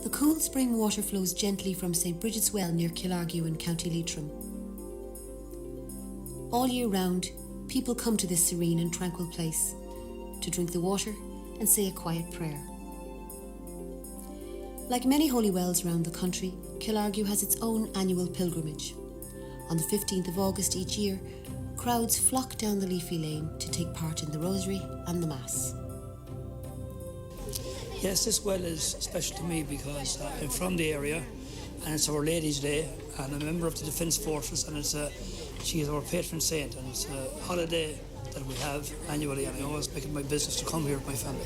The cool spring water flows gently from St. Brigid's Well near Killargue in County Leitrim. All year round, people come to this serene and tranquil place to drink the water and say a quiet prayer. Like many holy wells around the country, Killargue has its own annual pilgrimage. On the 15th of August each year, crowds flock down the leafy lane to take part in the rosary and the Mass. Yes, this well is special to me because I'm from the area and it's Our Lady's Day and I'm a member of the Defence Forces and she is our patron saint and it's a holiday that we have annually and I always make it my business to come here with my family.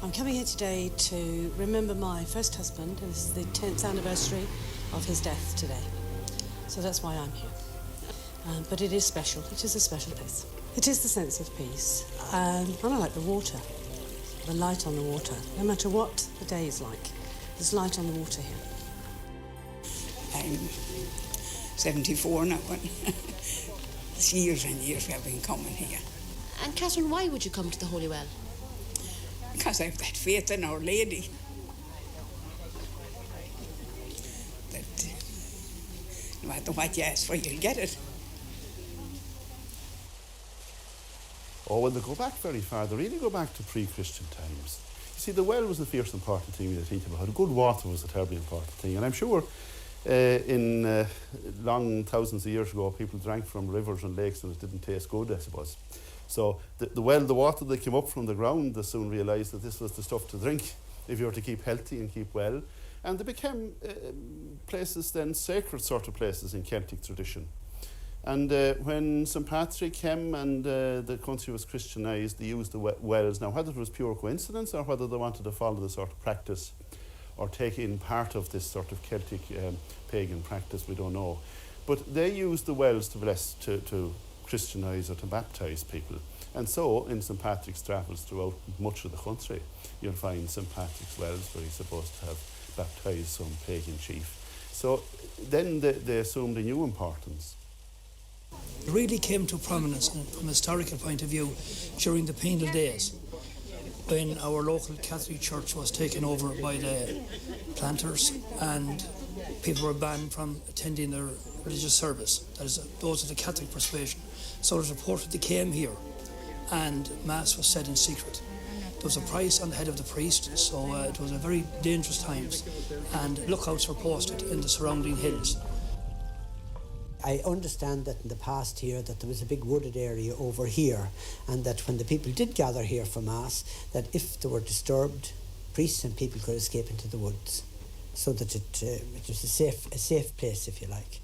I'm coming here today to remember my first husband. This is the 10th anniversary of his death today. So that's why I'm here. But it is special. It is a special place. It is the sense of peace. And I like the water, the light on the water. No matter what the day is like, there's light on the water here. I'm 74 now, and it's years and years I've been coming here. And Catherine, why would you come to the Holy Well? Because I have that faith in Our Lady. That no matter what you ask for, you'll get it. Oh, when they go back very far, they really go back to pre-Christian times. You see, the well was the first important thing we think about. Good water was a terribly important thing. And I'm sure in long thousands of years ago, people drank from rivers and lakes and it didn't taste good, I suppose. So the water that came up from the ground, they soon realised that this was the stuff to drink if you were to keep healthy and keep well. And they became places then, sacred sort of places in Celtic tradition. And when St. Patrick came and the country was Christianised, they used the wells. Now, whether it was pure coincidence or whether they wanted to follow the sort of practice or take in part of this sort of Celtic pagan practice, we don't know. But they used the wells to bless, to Christianise or to baptise people. And so, in St. Patrick's travels throughout much of the country, you'll find St. Patrick's wells where he's supposed to have baptised some pagan chief. So then they assumed a new importance. It really came to prominence from a historical point of view during the Penal days when our local Catholic church was taken over by the planters and people were banned from attending their religious service, that is, those of the Catholic persuasion. So it was reported they came here and Mass was said in secret. There was a price on the head of the priest, so it was a very dangerous times and lookouts were posted in the surrounding hills. I understand that in the past here that there was a big wooded area over here and that when the people did gather here for Mass, that if they were disturbed, priests and people could escape into the woods so that it was a safe place, if you like.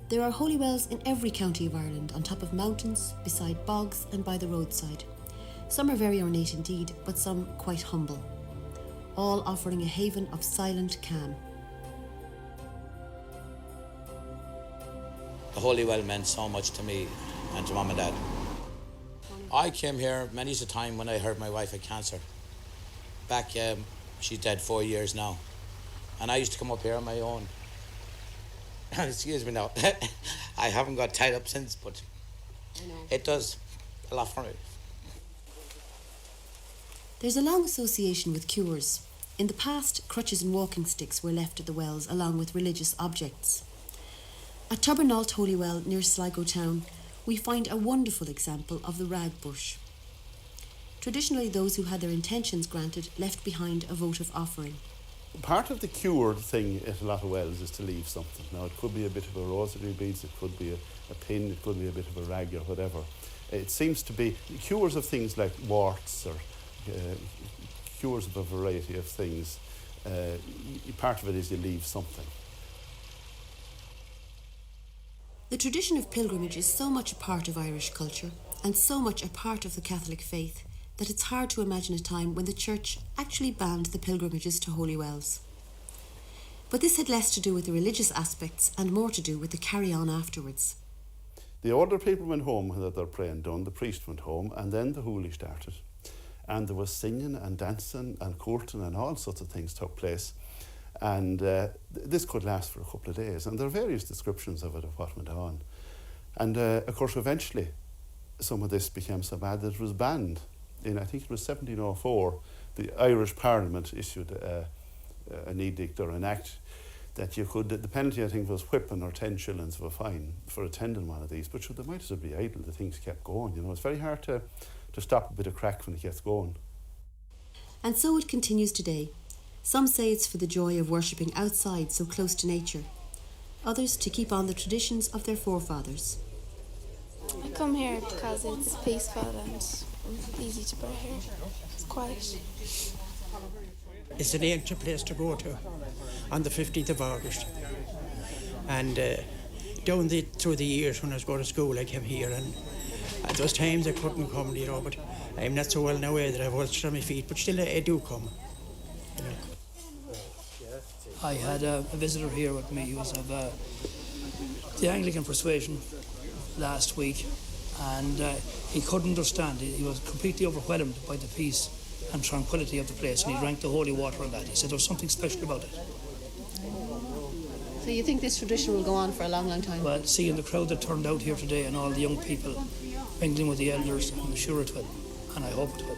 There are holy wells in every county of Ireland, on top of mountains, beside bogs and by the roadside. Some are very ornate indeed, but some quite humble, all offering a haven of silent calm. The Holy Well meant so much to me and to Mum and Dad. I came here many's a time when I heard my wife had cancer. Back, she's dead 4 years now. And I used to come up here on my own. Excuse me now. I haven't got tied up since, but it does a lot for me. There's a long association with cures. In the past, crutches and walking sticks were left at the wells along with religious objects. At Tobar Mhuire Holy Well near Sligo town, we find a wonderful example of the rag bush. Traditionally, those who had their intentions granted left behind a votive offering. Part of the cure thing at a lot of wells is to leave something. Now, it could be a bit of a rosary beads, it could be a pin, it could be a bit of a rag or whatever. It seems to be cures of things like warts or cures of a variety of things. Part of it is you leave something. The tradition of pilgrimage is so much a part of Irish culture and so much a part of the Catholic faith that it's hard to imagine a time when the Church actually banned the pilgrimages to holy wells. But this had less to do with the religious aspects and more to do with the carry-on afterwards. The older people went home when they had their praying done, the priest went home, and then the holy started. And there was singing and dancing and courting and all sorts of things took place. And this could last for a couple of days. And there are various descriptions of it, of what went on. And of course, eventually, some of this became so bad that it was banned. In, I think it was 1704, the Irish Parliament issued an edict or an act that you could, the penalty I think was whipping or 10 shillings of a fine for attending one of these, but sure, they might as well be idle, the things kept going, you know. It's very hard to stop a bit of crack when it gets going. And so it continues today. Some say it's for the joy of worshipping outside so close to nature. Others to keep on the traditions of their forefathers. I come here because it's peaceful and easy to bear here. It's quiet. It's an ancient place to go to on the 15th of August. And through the years when I was going to school, I came here, and at those times I couldn't come, you know, but I'm not so well now that I've ulcers on my feet, but still I do come, you know. I had a visitor here with me who was of the Anglican persuasion last week, and he couldn't understand. He was completely overwhelmed by the peace and tranquility of the place, and he drank the holy water on that. He said there was something special about it. So you think this tradition will go on for a long, long time? Well, seeing the crowd that turned out here today and all the young people mingling with the elders, I'm sure it will, and I hope it will.